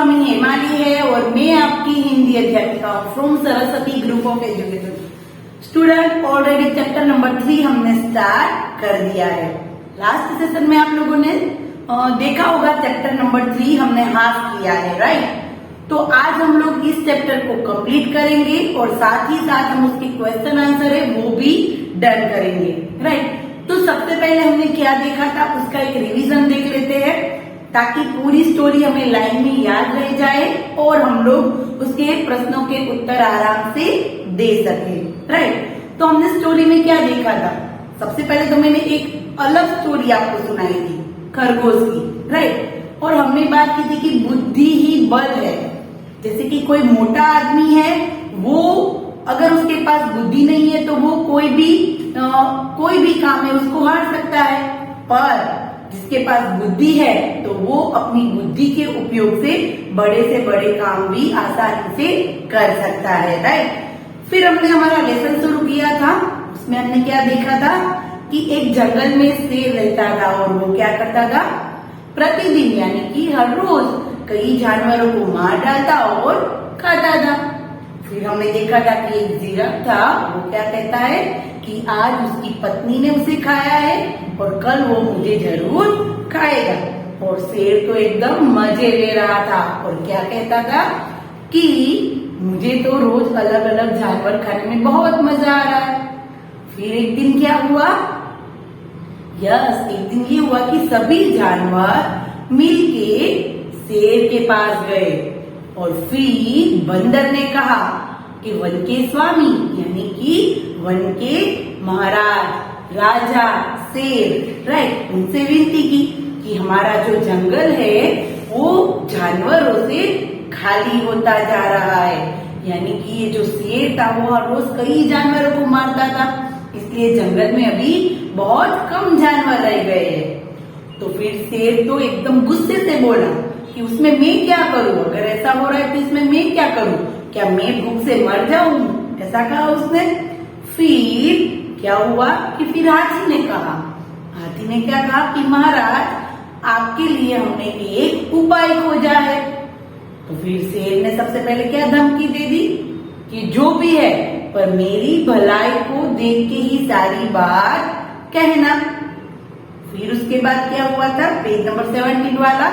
स्वामी हेमाली है और मैं आपकी हिंदी अध्यापिका from Saraswati group of education. Student already chapter number 3 हमने स्टार्ट कर दिया है। लास्ट सेशन में आप लोगों ने देखा होगा चैप्टर नंबर 3 हमने हाफ किया है, राइट। तो आज हम लोग इस चैप्टर को कंप्लीट करेंगे और साथ ही साथ हम उसके क्वेश्चन आंसर है वो भी डन करेंगे, राइट। तो सबसे पहले हमने क्या देखा था उसका एक रिवीजन देख लेते हैं ताकि पूरी स्टोरी हमें लाइन में याद रह जाए और हम लोग उसके प्रश्नों के उत्तर आराम से दे सके, राइट। तो हमने स्टोरी में क्या देखा था? सबसे पहले तो मैंने एक अलग स्टोरी आपको सुनाई थी खरगोश की, राइट। और हमने बात की थी कि बुद्धि ही बल है। जैसे कि कोई मोटा आदमी है, वो अगर उसके पास बुद्धि नहीं है तो वो कोई भी काम है उसको हार सकता है, पर जिसके पास बुद्धि है तो वो अपनी बुद्धि के उपयोग से बड़े काम भी आसानी से कर सकता है, राइट। फिर हमने हमारा लेसन शुरू किया था। उसमें हमने क्या देखा था कि एक जंगल में शेर रहता था और वो क्या करता था, प्रतिदिन यानी कि हर रोज कई जानवरों को मार डालता और खाता था। फिर हमने देखा था कि एक जिराफ था, वो क्या कहता है कि आज उसकी पत्नी ने उसे खाया है और कल वो मुझे जरूर खाएगा। और शेर तो एकदम मजे ले रहा था और क्या कहता था कि मुझे तो रोज अलग अलग जानवर खाने में बहुत मजा आ रहा है। फिर एक दिन क्या हुआ? एक दिन ये हुआ कि सभी जानवर मिलके शेर के पास गए और फिर बंदर ने कहा कि वन के स्वामी यानी कि वन के महाराज राजा शेर, राइट, उनसे विनती की कि हमारा जो जंगल है वो जानवरों से खाली होता जा रहा है। यानी कि ये जो शेर था वो हर रोज कई जानवरों को मारता था, इसलिए जंगल में अभी बहुत कम जानवर रह गए हैं। तो फिर शेर तो एकदम गुस्से से बोला कि उसमें मैं क्या करूं, अगर ऐसा हो रहा है तो इसमें मैं क्या करूं, क्या मैं भूख से मर जाऊं, ऐसा कहा उसने। फिर क्या हुआ कि फिर हाथी ने क्या कहा कि महाराज आपके लिए हमने एक उपाय खोजा है। तो फिर शेर ने सबसे पहले क्या धमकी दे दी कि जो भी है पर मेरी भलाई को देख के ही सारी बात कहना। फिर उसके बाद क्या हुआ था, पेज नंबर 17 वाला,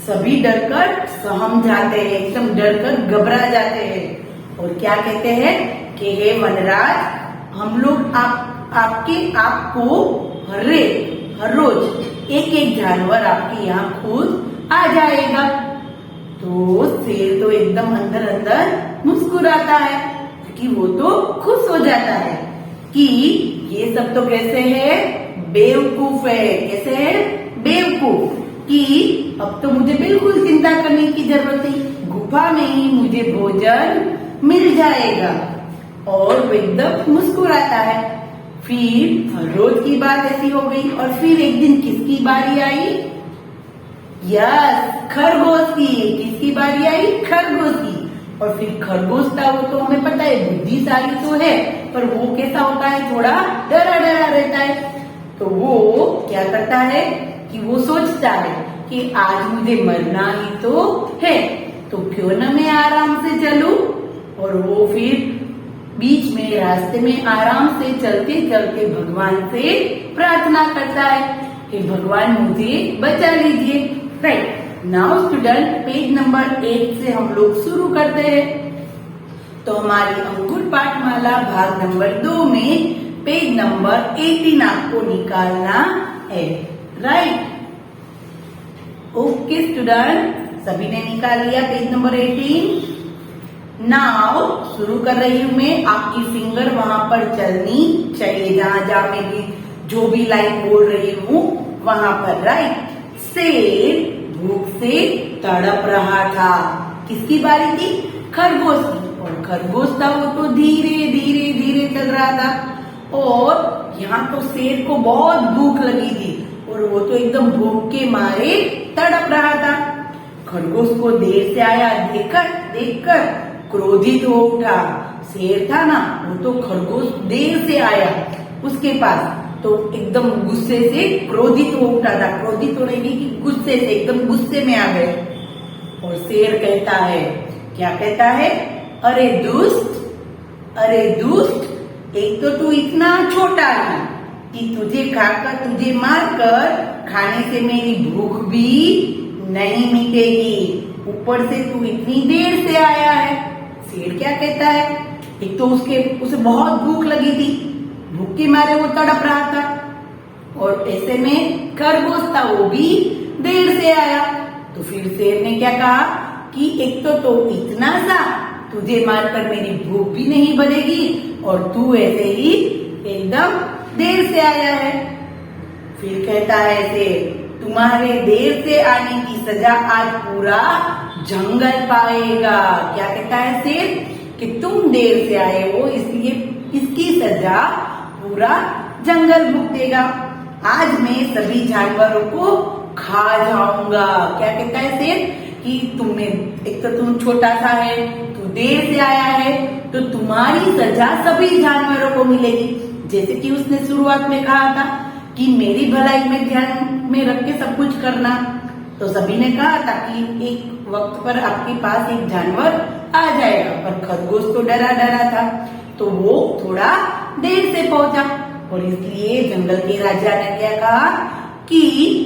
सभी डरकर सहम जाते हैं, एकदम डरकर घबरा जाते हैं और क्या कहते हैं कि हे वनराज, हम लोग आपको हर रोज एक जानवर आपके यहाँ खुद आ जाएगा। तो शेर तो एकदम अंदर मुस्कुराता है कि वो तो खुश हो जाता है कि ये सब तो कैसे है, बेवकूफ है। कैसे है? बेवकूफ। कि अब तो मुझे बिल्कुल चिंता करने की जरूरत नहीं, गुफा में ही मुझे भोजन मिल जाएगा। और वो एकदम मुस्कुराता है। फिर रोज की बात ऐसी हो गई और फिर एक दिन किसकी बारी आई? खरगोश की। किसकी बारी आई? खरगोश की। और फिर खरगोश था, वो तो हमें पता है बुद्धिशाली तो है, पर वो कैसा होता है, थोड़ा डरा रहता है। तो वो क्या करता है कि वो सोचता है कि आज मुझे मरना ही तो है, तो क्यों ना मैं आराम से चलूं। और वो फिर बीच में रास्ते में आराम से चलते चलते भगवान से प्रार्थना करता है कि भगवान मुझे बचा लीजिए, right. Now student, page number 8 से हम लोग शुरू करते हैं। तो हमारी अंकुर पाठमाला भाग नंबर 2 में पेज नंबर 18 आपको निकालना है, राइट। ओके स्टूडेंट, सभी ने निकाल लिया पेज नंबर 18। नाउ शुरू कर रही हूं मैं, आपकी फिंगर वहां पर चलनी चाहिए जहां मैं भी जो भी लाइन बोल रही हूं वहां पर, राइट। शेर भूख से तड़प रहा था। किसकी बारी थी? खरगोश की। और खरगोश था वो तो धीरे चल रहा था और यहाँ तो शेर को बहुत भूख लगी थी और वो तो एकदम भूख के मारे तड़प रहा था। खरगोश को देर से आया देखकर क्रोधित हो उठा। शेर था ना, वो तो खरगोश देर से आया उसके पास, तो एकदम गुस्से से क्रोधित हो उठा था। क्रोधित हो रही कि गुस्से से एकदम गुस्से में आ गए और शेर कहता है, क्या कहता है, अरे दुष्ट, एक तो तू इतना छोटा है कि तुझे खाकर तुझे मारकर खाने से मेरी भूख भी नहीं मिटेगी, ऊपर से तू इतनी देर से आया है। शेर क्या कहता है, एक तो उसे बहुत भूख लगी थी, भूख के मारे वो तड़प रहा था, और ऐसे में खरगोश था वो भी देर से आया। तो फिर शेर ने क्या कहा कि एक तो इतना सा, तुझे मारकर मेरी भूख भी नहीं बढ़ेगी और तू ऐसे ही एकदम देर से आया है। फिर कहता है शेर, तुम्हारे देर से आने की सजा आज पूरा जंगल पाएगा। क्या कहता है शेर कि तुम देर से आए हो इसलिए इसकी सजा पूरा जंगल भुगतेगा। आज मैं सभी जानवरों को खा जाऊंगा। क्या कहता है शेर कि एक तो तुम छोटा सा है, तू देर से आया है, तो तुम्हारी सजा सभी जानवरों को मिलेगी। जैसे कि उसने शुरुआत में कहा था कि मेरी भलाई में ध्यान में रख के सब कुछ करना, तो सभी ने कहा था कि एक वक्त पर आपके पास एक जानवर आ जाएगा, पर खरगोश तो डरा था, तो वो थोड़ा देर से पहुंचा, और इसलिए जंगल के राजा ने क्या कहा कि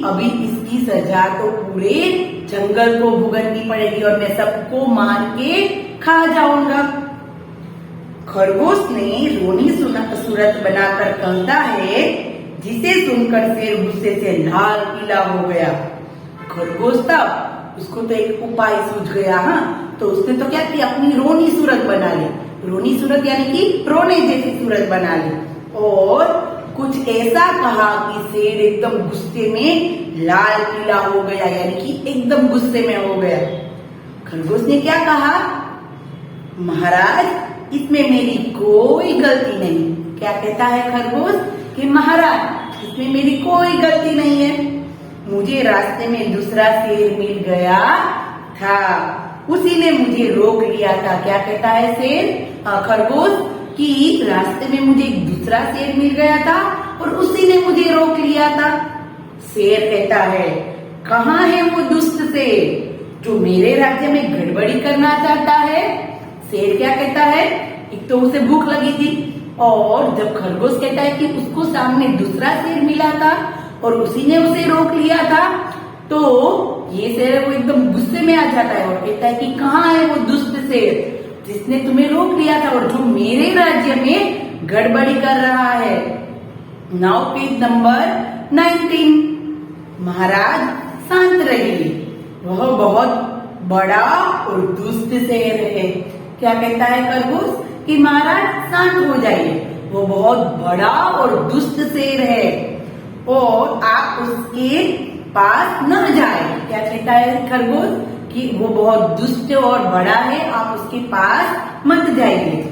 अभी इसकी सजा तो पूरे जंगल को भुगतनी पड़ेगी और मैं सबको मार के खा जाऊंगा। खरगोश ने रोनी सूरत बनाकर कहता है, जिसे सुनकर शेर गुस्से से लाल पीला हो गया। खरगोश था, उसको तो एक उपाय सूझ गया। हाँ, तो उसने तो क्या किया, अपनी रोनी सूरत बना ली। रोनी सूरत यानी कि रोने जैसी सूरत बना ली, और कुछ ऐसा कहा कि शेर एकदम गुस्से में लाल पीला हो गया, यानी कि एकदम गुस्से में हो गया। खरगोश ने क्या कहा, महाराज, इसमें मेरी कोई गलती नहीं। क्या कहता है खरगोश कि महाराज, इसमें मेरी कोई गलती नहीं है, मुझे रास्ते में दूसरा शेर मिल गया था, उसी ने मुझे रोक लिया था। क्या कहता है खरगोश कि रास्ते में मुझे एक दूसरा शेर मिल गया था और उसी ने मुझे रोक लिया था। शेर कहता है, कहाँ है वो दुष्ट शेर जो मेरे राज्य में गड़बड़ी करना चाहता है। शेर क्या कहता है, एक तो उसे भूख लगी थी, और जब खरगोश कहता है कि उसको सामने दूसरा शेर मिला था और उसी ने उसे रोक लिया था, तो ये शेर वो एकदम गुस्से में आ जाता है और कहता है कि कहाँ है वो दुष्ट शेर जिसने तुम्हें रोक लिया था और जो मेरे राज्य में गड़बड़ी कर रहा है। Now page number 19। महाराज शांत रहिए, वह बहुत बड़ा और दुष्ट शेर है। क्या कहता है खरगोश कि महाराज शांत हो जाइए, वो बहुत बड़ा और दुष्ट शेर है और आप उसके पास न जाए। क्या कहता है खरगोश कि वो बहुत दुष्ट और बड़ा है, आप उसके पास मत जाइए।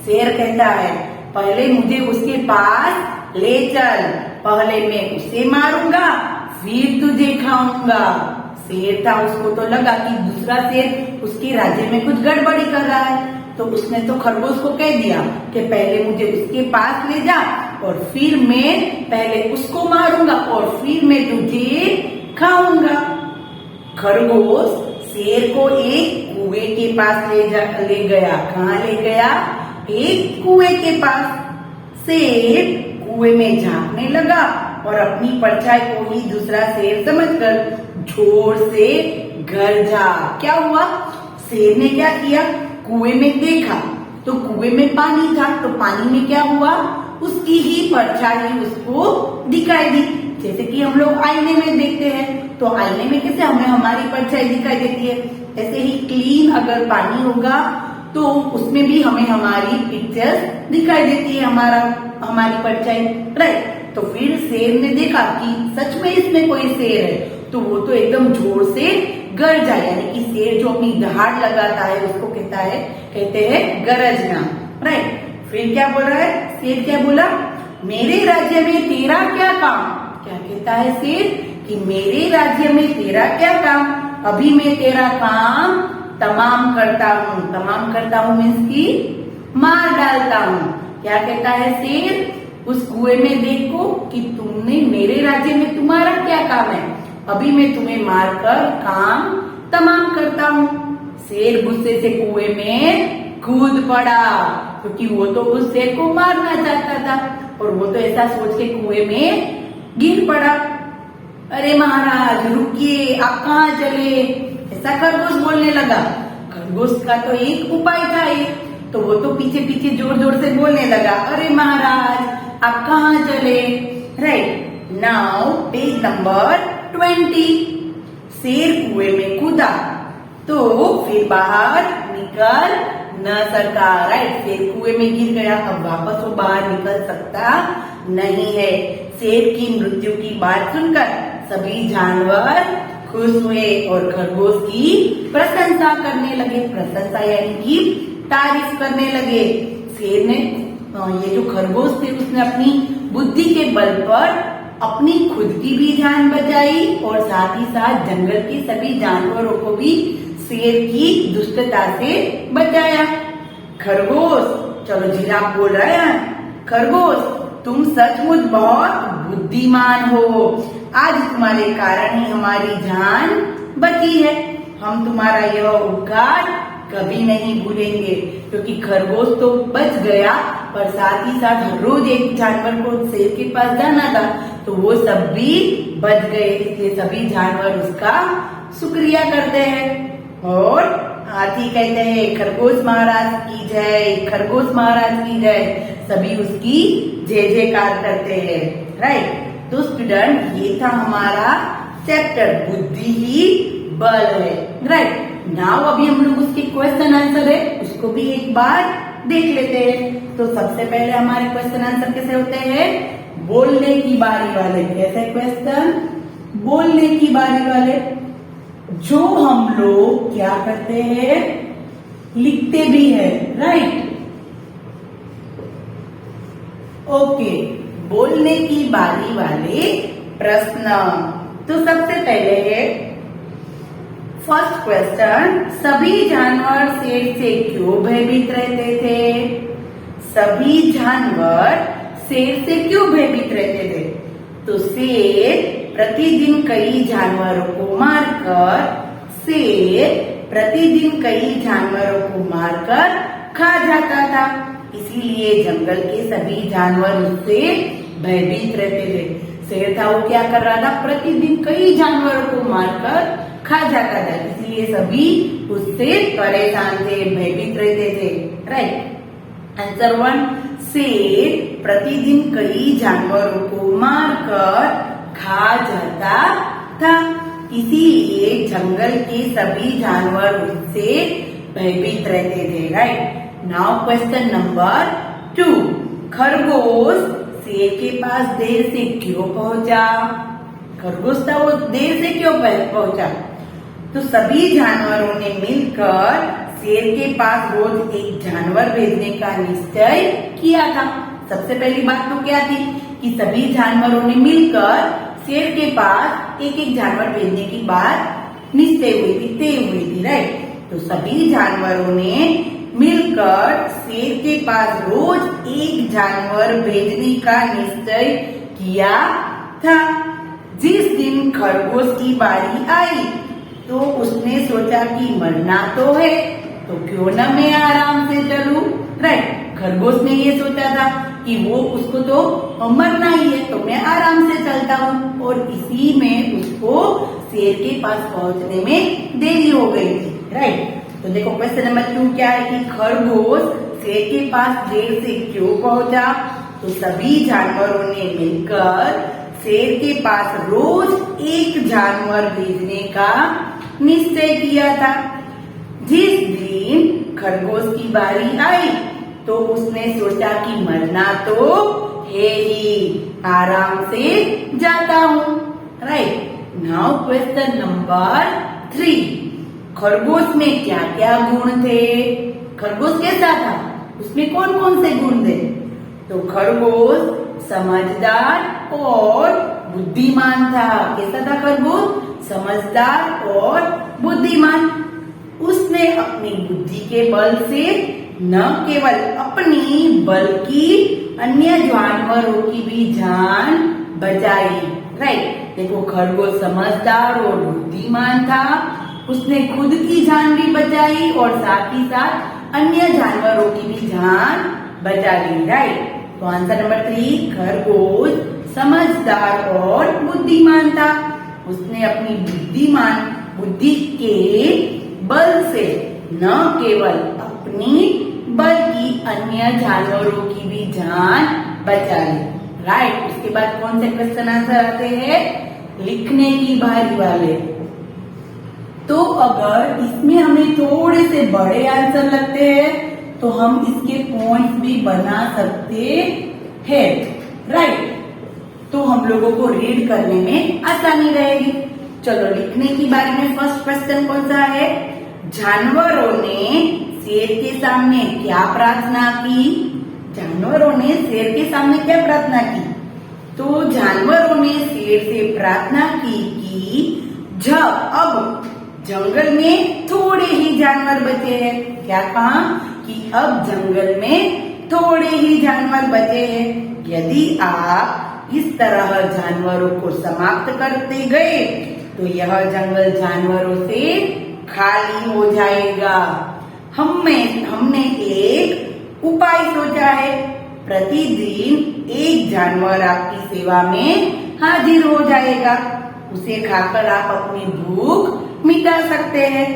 शेर कहता है, पहले मुझे उसके पास ले चल, पहले मैं उसे मारूंगा फिर तुझे खाऊंगा। शेर था, उसको तो लगा कि दूसरा शेर उसके राज्य में कुछ गड़बड़ी कर रहा है, तो उसने तो खरगोश को कह दिया कि पहले मुझे उसके पास ले जा और फिर मैं पहले उसको मारूंगा और फिर मैं तुझे खाऊंगा। खरगोश शेर को एक कुएं के पास ले गया। कहाँ ले गया, एक कुएं के पास। शेर कुएं में झांकने लगा और अपनी परछाई को ही दूसरा शेर समझकर जोर से गरजा। क्या हुआ, शेर ने क्या किया, कुएं में देखा तो कुएं में पानी था, तो पानी में क्या हुआ, उसकी ही परछाई उसको दिखाई दी। जैसे कि हम लोग आईने में देखते हैं, तो आईने में कैसे हमें हमारी परछाई दिखाई देती है, ऐसे ही क्लीन अगर पानी होगा तो उसमें भी हमें हमारी पिक्चर दिखाई देती है, हमारी परछाई, राइट। तो फिर शेर ने देखा कि सच में इसमें कोई शेर है, तो वो तो एकदम जोर से गरजा, यानी कि शेर जो अपनी दहाड़ लगाता है उसको कहते हैं गरजना, राइट। फिर क्या बोल रहा है शेर, क्या बोला, मेरे राज्य में तेरा क्या काम। क्या कहता है शेर कि मेरे राज्य में तेरा क्या काम, अभी मैं तेरा काम तमाम करता हूँ मीन्स की मार डालता हूँ। क्या कहता है शेर, उस कुएं में देखो कि तुमने मेरे राज्य में तुम्हारा क्या काम है, अभी मैं तुम्हें मारकर काम तमाम करता हूँ। शेर गुस्से से कुएं में कूद पड़ा, क्योंकि वो तो उस शेर को मारना चाहता था और वो तो ऐसा सोच के कुएं में गिर पड़ा। अरे महाराज रुकिए, आप कहाँ चले, ऐसा खरगोश बोलने लगा। खरगोश का तो एक उपाय था ये, तो वो तो पीछे पीछे जोर जोर से बोलने लगा, अरे महाराज आप कहाँ चले। Right, now page number 20। शेर कुएं में कूदा तो फिर बाहर निकल न सका। राइट, शेर कुएं में गिर गया, अब वापस वो बाहर निकल सकता नहीं है। शेर की मृत्यु की बात सुनकर सभी जानवर खुश हुए और खरगोश की प्रशंसा करने लगे। प्रशंसा यानी कि तारीफ करने लगे। शेर ने ये जो खरगोश थे उसने अपनी बुद्धि के बल पर अपनी खुद की भी जान बचाई और साथ ही साथ जंगल के सभी जानवरों को भी शेर की दुष्टता से बचाया। खरगोश, चलो जिराफ बोल रहा है, खरगोश तुम सचमुच बहुत बुद्धिमान हो, आज तुम्हारे कारण ही हमारी जान बची है। हम तुम्हारा यह उपकार कभी नहीं भूलेंगे, क्योंकि खरगोश तो बच गया पर साथ ही साथ हर रोज एक जानवर को शेर के पास जाना था, तो वो सब भी बच गए। इसलिए सभी जानवर उसका शुक्रिया करते हैं और हाथी कहते हैं खरगोश महाराज की जय, खरगोश महाराज की जय, सभी उसकी जय जयकार करते हैं। राइट, तो स्टूडेंट ये था हमारा चैप्टर बुद्धि ही बल है। राइट, नाउ अभी हम लोग उसके क्वेश्चन आंसर है उसको भी एक बार देख लेते हैं। तो सबसे पहले हमारे क्वेश्चन आंसर कैसे होते हैं, बोलने की बारी वाले। कैसे क्वेश्चन, बोलने की बारी वाले, जो हम लोग क्या करते हैं, लिखते भी है। राइट, ओके, बोलने की बारी वाले प्रश्न। तो सबसे पहले है फर्स्ट क्वेश्चन, सभी जानवर शेर से क्यों भयभीत रहते थे। सभी जानवर शेर से क्यों भयभीत रहते थे। तो शेर प्रतिदिन कई जानवरों को मारकर खा जाता था, इसीलिए जंगल के सभी जानवर उससे भयभीत रहते थे। शेर था वो क्या कर रहा था, प्रतिदिन कई जानवरों को मारकर खा जाता था, इसलिए सभी उससे परेशान थे, भयभीत रहते थे। राइट, आंसर 1, शेर प्रतिदिन कई जानवरों को मारकर खा जाता था, इसीलिए जंगल के सभी जानवर उससे भयभीत रहते थे। राइट, नाउ क्वेश्चन नंबर 2, खरगोश शेर के पास देर से क्यों पहुंचा। खरगोश था वो देर से क्यों पहुंचा। तो सभी जानवरों ने मिलकर शेर के पास रोज एक जानवर भेजने का निश्चय किया था। सबसे पहली बात तो क्या थी कि सभी जानवरों ने मिलकर शेर के पास एक एक जानवर भेजने की बात निश्चय हुई थी, तय हुई थी। राइट, तो सभी जानवरों ने मिलकर शेर के पास रोज एक जानवर भेजने का निश्चय किया था। जिस दिन खरगोश की बारी आई तो उसने सोचा कि मरना तो है, तो क्यों न मैं आराम से चलूं। राइट, खरगोश ने ये सोचा था कि वो उसको तो मरना ही है, तो मैं आराम से चलता हूँ, और इसी में उसको शेर के पास पहुंचने में देरी हो गई थी। राइट, तो देखो क्वेश्चन नंबर 2 क्या है कि खरगोश शेर के पास देर से क्यों पहुंचा। तो सभी जानवरों ने मिलकर शेर के पास रोज एक जानवर भेजने का निश्चय किया था। जिस दिन खरगोश की बारी आई तो उसने सोचा कि मरना तो है ही, आराम से जाता हूँ। राइट, नाउ क्वेश्चन नंबर 3, खरगोश में क्या क्या गुण थे। खरगोश कैसा था, उसमें कौन कौन से गुण थे। तो खरगोश समझदार और बुद्धिमान था। कैसा था खरगोश, समझदार और बुद्धिमान। उसने अपनी बुद्धि के बल से न केवल अपनी बल्कि अन्य जानवरों की भी जान बचाई। राइट, देखो खरगोश समझदार और बुद्धिमान था उसने खुद की जान भी बचाई और साथ ही साथ अन्य जानवरों की भी जान बचा ली। राइट। तो आंसर नंबर 3, खरगोश समझदार और बुद्धिमान था। उसने अपनी बुद्धि के बल से न केवल अपनी बल्कि अन्य जानवरों की भी जान बचा ली। राइट। उसके बाद कौन से क्वेश्चन आंसर आते हैं? लिखने की बारी वाले। तो अगर इसमें हमें थोड़े से बड़े आंसर लगते हैं तो हम इसके पॉइंट्स भी बना सकते हैं। राइट। तो हम लोगों को रीड करने में आसानी रहेगी। चलो लिखने की बारी में फर्स्ट क्वेश्चन कौन सा है? जानवरों ने शेर के सामने क्या प्रार्थना की? जानवरों ने शेर के सामने क्या प्रार्थना की? तो जानवरों ने शेर से प्रार्थना की कि जब अब जंगल में थोड़े ही जानवर बचे हैं। क्या कहा? कि अब जंगल में थोड़े ही जानवर बचे हैं। यदि आप इस तरह जानवरों को समाप्त करते गए तो यह जंगल जानवरों से खाली हो जाएगा। हमने एक उपाय सोचा है। प्रतिदिन एक जानवर आपकी सेवा में हाजिर हो जाएगा। उसे खाकर आप अपनी भूख मिटा सकते हैं।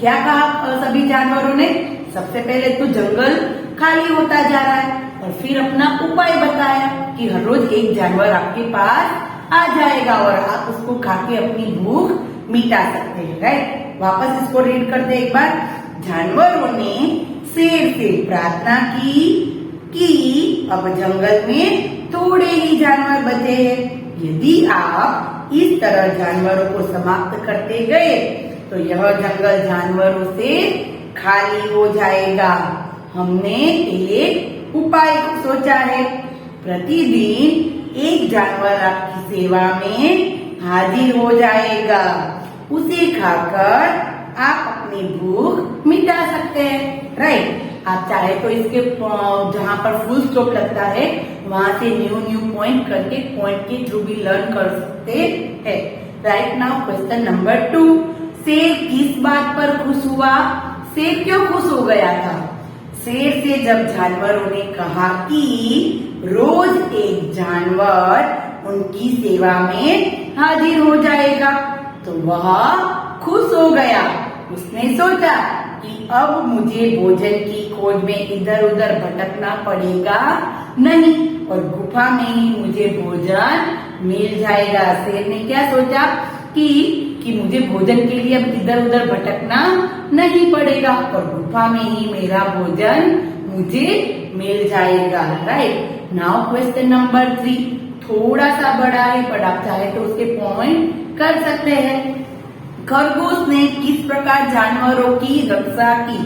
क्या कहा सभी जानवरों ने? सबसे पहले तो जंगल खाली होता जा रहा है और फिर अपना उपाय बताया कि हर रोज एक जानवर आपके पास आ जाएगा और आप उसको खा के अपनी भूख मिटा सकते हैं। राइट। वापस इसको रीड करते एक बार। जानवरों ने शेर से प्रार्थना की कि अब जंगल में थोड़े ही जानवर बचे हैं। यदि आप इस तरह जानवरों को समाप्त करते गए तो यह जंगल जानवरों से खाली हो जाएगा। हमने एक उपाय सोचा है। प्रतिदिन एक जानवर आपकी सेवा में हाजिर हो जाएगा। उसे खाकर आप अपनी भूख मिटा सकते हैं। राइट। आप चाहे तो इसके जहाँ पर फुल स्टॉप लगता है वहां से न्यू पॉइंट करके पॉइंट के थ्रू भी लर्न कर सकते हैं। राइट। नाउ क्वेश्चन नंबर 2, शेर किस बात पर खुश हुआ? शेर क्यों खुश हो गया था? शेर से जब जानवरों ने कहा कि रोज एक जानवर उनकी सेवा में हाजिर हो जाएगा तो वह खुश हो गया। उसने सोचा कि अब मुझे भोजन की खोज में इधर उधर भटकना पड़ेगा नहीं और गुफा में ही मुझे भोजन मिल जाएगा। शेर ने क्या सोचा कि मुझे भोजन के लिए अब इधर उधर भटकना नहीं पड़ेगा और गुफा में ही मेरा भोजन मुझे मिल जाएगा। राइट। नाउ क्वेश्चन नंबर 3 थोड़ा सा बड़ा है पर आप चाहे तो उसके पॉइंट कर सकते हैं। खरगोश ने किस प्रकार जानवरों की रक्षा की?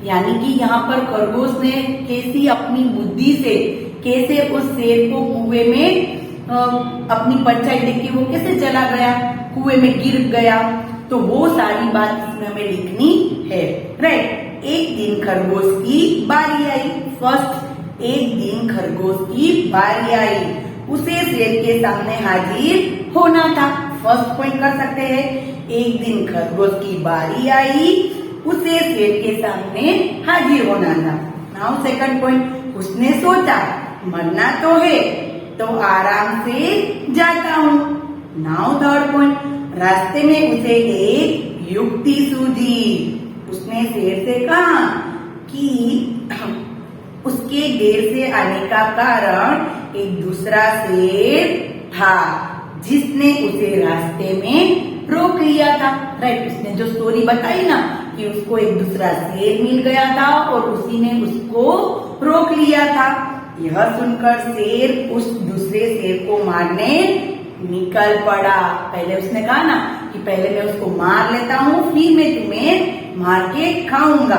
यानी कि यहाँ पर खरगोश ने कैसी अपनी बुद्धि से कैसे उस शेर को कुएं में अपनी परछाई देख के वो कैसे चला गया, कुएं में गिर गया, तो वो सारी बात इसमें हमें लिखनी है। राइट। एक दिन खरगोश की बारी आई। फर्स्ट, एक दिन खरगोश की बारी आई। उसे शेर के सामने हाजिर होना था। फर्स्ट पॉइंट कर सकते हैं। एक दिन खरगोश की बारी आई, उसे शेर के सामने हाजिर होना था। नाउ सेकंड पॉइंट, उसने सोचा मरना तो है तो आराम से जाता हूँ। नाउ थर्ड पॉइंट, रास्ते में उसे एक युक्ति सूझी। उसने शेर से कहा कि उसके देर से आने का कारण एक दूसरा शेर था जिसने उसे रास्ते में रोक लिया था। राइट। उसने जो स्टोरी बताई ना कि उसको एक दूसरा शेर मिल गया था और उसी ने उसको रोक लिया था। यह सुनकर शेर उस दूसरे शेर को मारने निकल पड़ा। पहले उसने कहा ना कि पहले मैं उसको मार लेता हूँ फिर मैं तुम्हें मार के खाऊंगा।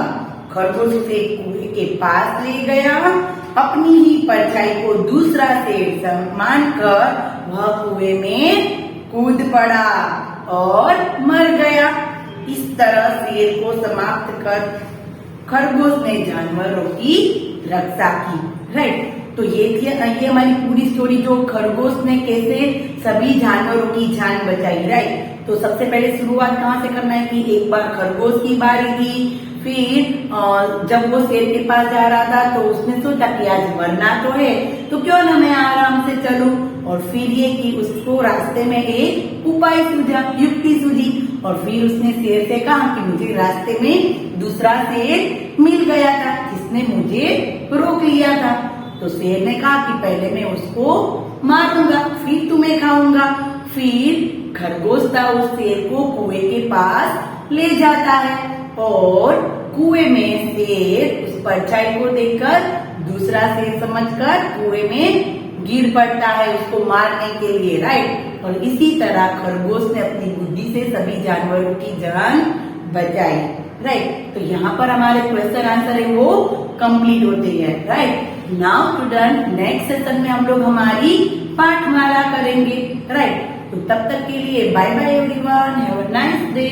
खरगोश उसे कुएं के पास ले गया। अपनी ही परछाई को दूसरा शेर मानकर वह कुएं में कूद पड़ा और मर गया। इस तरह शेर को समाप्त कर खरगोश ने जानवरों की रक्षा की। राइट। तो ये हमारी पूरी स्टोरी जो खरगोश ने कैसे सभी जानवरों की जान बचाई, राइट। तो सबसे पहले शुरुआत कहाँ से करना है कि एक बार खरगोश की बारी थी, फिर जब वो शेर के पास जा रहा था तो उसने सोचा कि आज मरना तो है तो क्यों ना मैं आराम से चलूं, और फिर ये कि उसको रास्ते में एक उपाय सूझा, युक्ति सूझी, और फिर उसने शेर से कहा कि मुझे रास्ते में दूसरा शेर मिल गया था जिसने मुझे रोक लिया था। तो शेर ने कहा कि पहले मैं उसको मारूंगा फिर तुम्हें खाऊंगा। फिर खरगोश था उस शेर को कुएं के पास ले जाता है और कुएं में शेर उस परछाई को देखकर दूसरा शेर समझकर कुएं में गिर पड़ता है उसको मारने के लिए, राइट। और इसी तरह खरगोश ने अपनी बुद्धि से सभी जानवरों की जान बचाई, राइट। तो यहाँ पर हमारे क्वेश्चन आंसर है वो कंप्लीट होते हैं, right. Now student next session में हम लोग हमारी पाठमाला करेंगे, राइट। तो तब तक के लिए bye bye everyone, have a nice day.